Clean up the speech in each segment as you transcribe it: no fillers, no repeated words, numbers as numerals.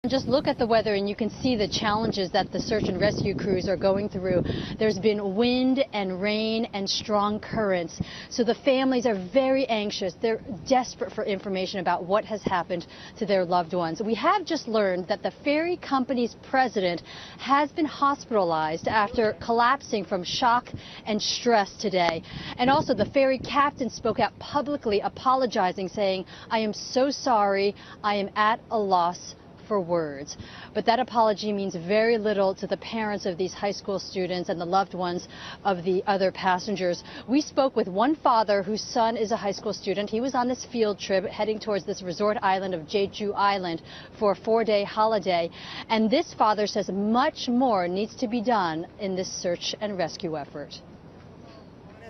Just look at the weather and you can see the challenges that the search and rescue crews are going through. There's been wind and rain and strong currents. So the families are very anxious. They're desperate for information about what has happened to their loved ones. We have just learned that the ferry company's president has been hospitalized after collapsing from shock and stress today. And also the ferry captain spoke out publicly apologizing, saying, "I am so sorry. I am at a loss for words." But that apology means very little to the parents of these high school students and the loved ones of the other passengers. We spoke with one father whose son is a high school student. He was on this field trip heading towards this resort island of Jeju Island for a 4-day holiday. And this father says much more needs to be done in this search and rescue effort.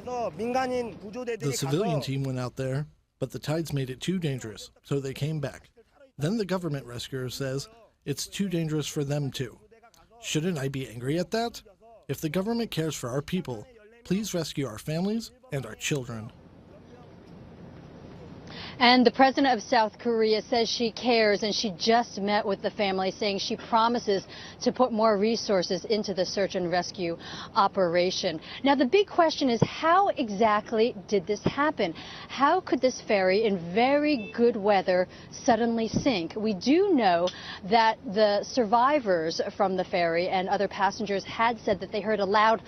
The civilian team went out there, but the tides made it too dangerous, so they came back. Then the government rescuer says it's too dangerous for them too. Shouldn't I be angry at that? If the government cares for our people, please rescue our families and our children. And the president of South Korea says she cares, and she just met with the family, saying she promises to put more resources into the search and rescue operation. Now, the big question is, how exactly did this happen? How could this ferry in very good weather suddenly sink? We do know that the survivors from the ferry and other passengers had said that they heard a loud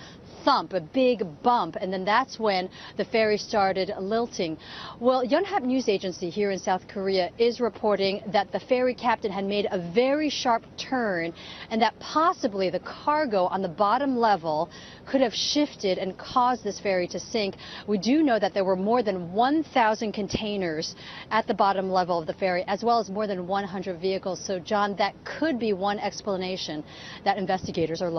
thump, a big bump, and then that's when the ferry started lilting. Well, Yonhap News Agency here in South Korea is reporting that the ferry captain had made a very sharp turn and that possibly the cargo on the bottom level could have shifted and caused this ferry to sink. We do know that there were more than 1,000 containers at the bottom level of the ferry, as well as more than 100 vehicles. So, John, that could be one explanation that investigators are looking